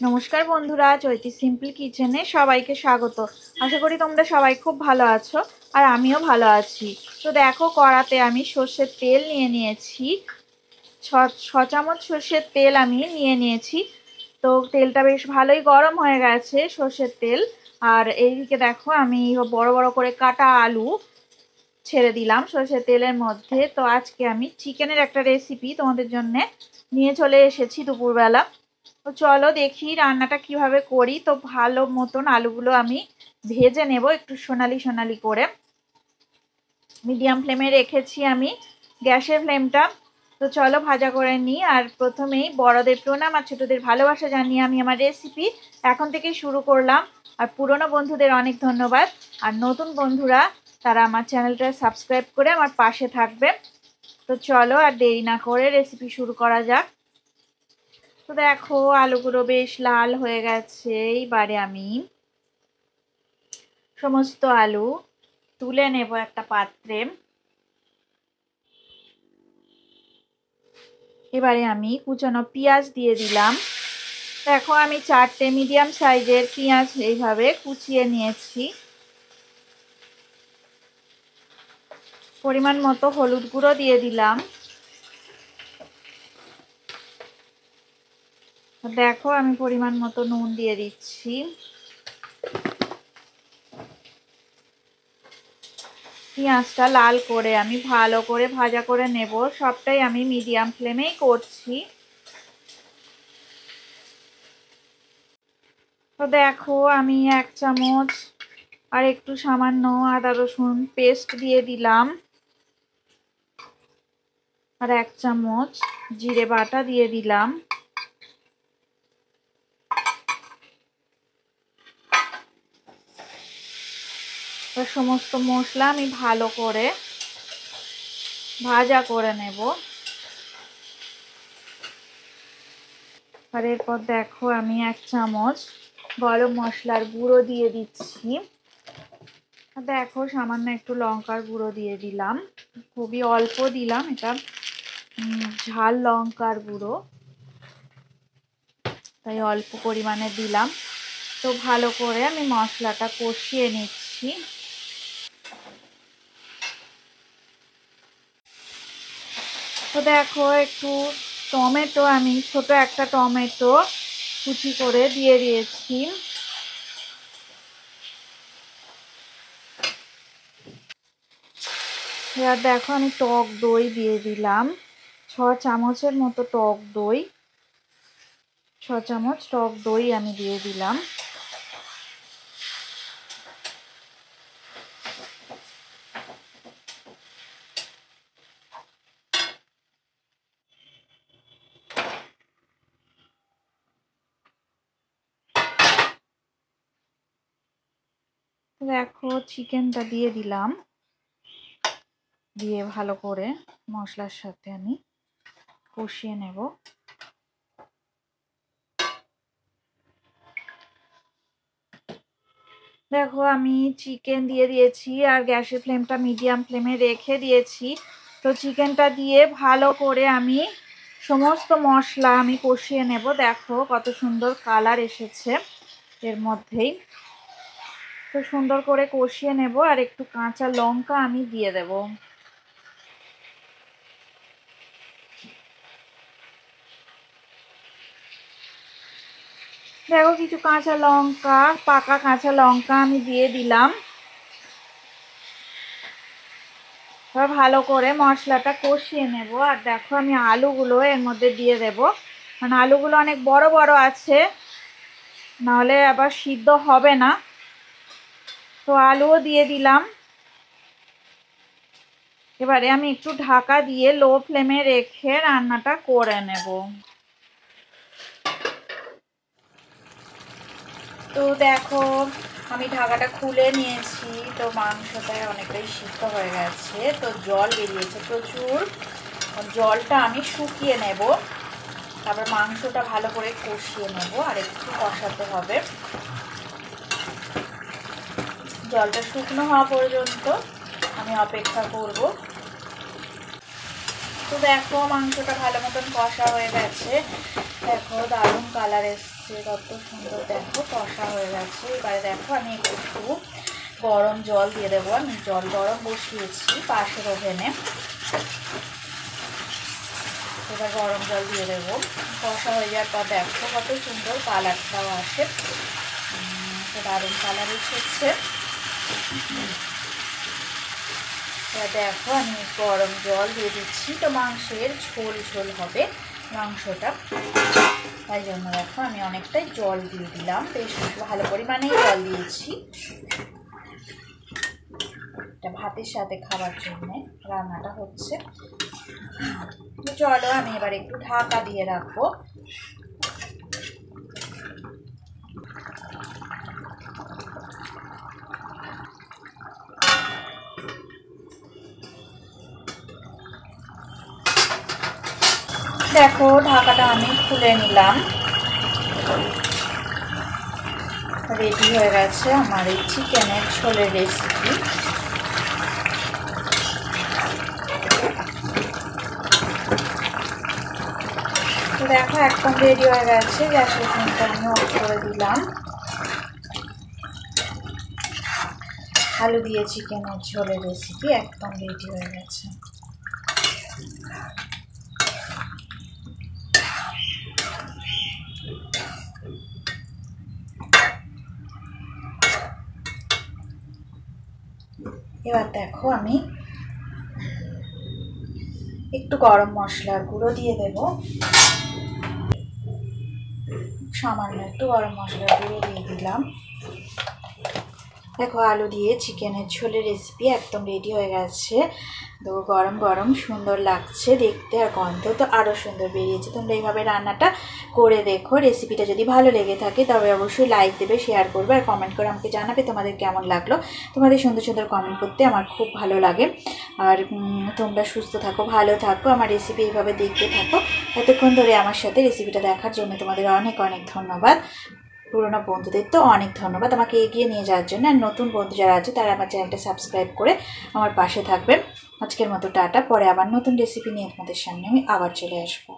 নমস্কার বন্ধুরা, চৈতি সিম্পল কিচেনে সবাইকে স্বাগত। আশা করি তোমরা সবাই খুব ভালো আছো আর আমিও ভালো আছি। তো দেখো, কড়াতে আমি সর্ষের তেল নিয়ে নিয়েছি। ছ চামচ সর্ষের তেল আমি নিয়ে নিয়েছি। তো তেলটা বেশ ভালোই গরম হয়ে গেছে, সর্ষের তেল। আর এইদিকে দেখো, আমি বড় বড় করে কাটা আলু ছেড়ে দিলাম সর্ষের তেলের মধ্যে। তো আজকে আমি চিকেনের একটা রেসিপি তোমাদের জন্য নিয়ে চলে এসেছি দুপুরবেলা। তো চলো দেখি রান্নাটা কিভাবে করি। তো ভালো মতন আলুগুলো আমি ভেজে নেব একটু সোনালি সোনালি করে। মিডিয়াম ফ্লেমে রেখেছি আমি গ্যাসের ফ্লেমটা। তো চলো ভাজা করে নিই। আর প্রথমেই বড়দের প্রণাম আর ছোটদের ভালোবাসা জানিয়ে আমি আমার রেসিপি এখন থেকেই শুরু করলাম। আর পুরনো বন্ধুদের অনেক ধন্যবাদ। আর নতুন বন্ধুরা তারা আমার চ্যানেলটা সাবস্ক্রাইব করে আমার পাশে থাকবে। তো চলো আর দেরি না করে রেসিপি শুরু করা যাক। তো দেখো, আলুগুলো বেশ লাল হয়ে গেছে। এইবারে আমি সমস্ত আলু তুলে নেব একটা পাত্রে। এবারে আমি কুচানো পেঁয়াজ দিয়ে দিলাম। দেখো, আমি 4টে মিডিয়াম সাইজের পেঁয়াজ এইভাবে কুচিয়ে নিয়েছি। পরিমাণ মতো হলুদ গুঁড়ো দিয়ে দিলাম। দেখো, আমি পরিমাণ মতো নুন দিয়ে দিচ্ছি। পেঁয়াজটা লাল করে আমি ভালো করে ভাজা করে নেব। সবটাই আমি মিডিয়াম ফ্লেমেই করছি। তো দেখো, আমি 1 চামচ আর একটু সামান্য আদা রসুন পেস্ট দিয়ে দিলাম। আর 1 চামচ জিরে বাটা দিয়ে দিলাম। তো সমস্ত মশলা আমি ভালো করে ভাজা করে নেব। আর এরপর দেখো, আমি 1 চামচ গরম মশলার গুঁড়ো দিয়ে দিচ্ছি। দেখো, সামান্য একটু লঙ্কার গুঁড়ো দিয়ে দিলাম। খুবই অল্প দিলাম, এটা ঝাল লঙ্কার গুঁড়ো, তাই অল্প পরিমাণে দিলাম। তো ভালো করে আমি মশলাটা কষিয়ে নিচ্ছি। তো দেখো, একটু টমেটো, আমি ছোট একটা টমেটো কুচি করে দিয়ে দিয়েছি। এবার দেখো, আমি টক দই দিয়ে দিলাম 6 চামচের মতো টক দই। 6 চামচ টক দই আমি দিয়ে দিলাম। দেখো, চিকেনটা দিয়ে দিলাম। দিয়ে ভালো করে মশলার সাথে আমি কষিয়ে নেব। দেখো, আমি চিকেন দিয়ে দিয়েছি আর গ্যাসের ফ্লেমটা মিডিয়াম ফ্লেমে রেখে দিয়েছি। তো চিকেনটা দিয়ে ভালো করে আমি সমস্ত মশলা আমি কষিয়ে নেব। দেখো কত সুন্দর কালার এসেছে এর মধ্যেই। তো সুন্দর করে কষিয়ে নেব। আর একটু কাঁচা লঙ্কা আমি দিয়ে দেব। দেখো, কিছু কাঁচা লঙ্কা, পাকা কাঁচা লঙ্কা আমি দিয়ে দিলাম। এবার ভালো করে মশলাটা কষিয়ে নেব। আর দেখো, আমি আলুগুলো এর মধ্যে দিয়ে দেব। কারণ আলুগুলো অনেক বড় বড় আছে, নাহলে আবার সিদ্ধ হবে না। তো আলুও দিয়ে দিলাম। এবারে আমি একটু ঢাকা দিয়ে লো ফ্লেমে রেখে রান্নাটা করে নেব। তো দেখো, আমি ঢাকাটা খুলে নিয়েছি। তো মাংসটা অনেকটাই সিদ্ধ হয়ে গেছে। তো জল বেরিয়েছে প্রচুর। জলটা আমি শুকিয়ে নেব। তারপর মাংসটা ভালো করে কষিয়ে নেব। আর একটু কষাতে হবে। জলটা শুকনো হওয়া পর্যন্ত আমি অপেক্ষা করব। তো দেখো, মাংসটা ভালো মতন কষা হয়ে গেছে। দেখো, দারুণ কালার এসছে। কত সুন্দর দেখো কষা হয়ে গেছে। এবারে দেখো আমি একটু গরম জল দিয়ে দেবো। আমি জল গরম বসিয়েছি পাশের ওভেনে, এবার গরম জল দিয়ে দেবো। কষা হয়ে যাওয়ার পর দেখো কত সুন্দর কালারটাও আসে, দারুণ কালার এসেছে। দেখো আমি গরম জল দিয়ে দিচ্ছি, তো মাংসের ঝোল ঝোল হবে মাংসটা, তাই জন্য দেখো আমি অনেকটাই জল দিয়ে দিলাম, বেশ ভালো পরিমাণেই জল দিয়েছি। এটা ভাতের সাথে খাওয়ার জন্য রান্নাটা হচ্ছে। চলো আমি এবার একটু ঢাকা দিয়ে রাখবো। দেখো ঢাকাটা আমি খুলে নিলাম, রেডি হয়ে গেছে আমার এই চিকেনের ঝোলের রেসিপি। তো দেখো একদম রেডি হয়ে গেছে, গ্যাসের ফ্লেমটা আমি অফ করে দিলাম। আলু দিয়ে চিকেনের ঝোলের রেসিপি একদম রেডি হয়ে গেছে। এবার দেখো আমি একটু গরম মশলার গুঁড়ো দিয়ে দেব, সামান্য একটু গরম মশলার গুঁড়ো দিয়ে দিলাম। দেখো আলু দিয়ে চিকেনের ঝোলের রেসিপি একদম রেডি হয়ে গেছে। তো গরম গরম সুন্দর লাগছে দেখতে, আর গন্ধ তো আরও সুন্দর বেরিয়েছে। তোমরা এইভাবে রান্নাটা করে দেখো। রেসিপিটা যদি ভালো লেগে থাকে তবে অবশ্যই লাইক দেবে, শেয়ার করবে, আর কমেন্ট করে আমাকে জানাবে তোমাদের কেমন লাগলো। তোমাদের সুন্দর সুন্দর কমেন্ট করতে আমার খুব ভালো লাগে। আর তোমরা সুস্থ থাকো, ভালো থাকো, আমার রেসিপি এইভাবে দেখতে থাকো। এতক্ষণ ধরে আমার সাথে রেসিপিটা দেখার জন্য তোমাদের অনেক অনেক ধন্যবাদ। পুরোনো বন্ধুদের তো অনেক ধন্যবাদ আমাকে এগিয়ে নিয়ে যাওয়ার জন্য। আর নতুন বন্ধু যারা আছে তারা আমার চ্যানেলটা সাবস্ক্রাইব করে আমার পাশে থাকবেন। আজকের মতো টাটা, পরে আবার নতুন রেসিপি নিয়ে তোমাদের সামনে আমি আবার চলে আসবো।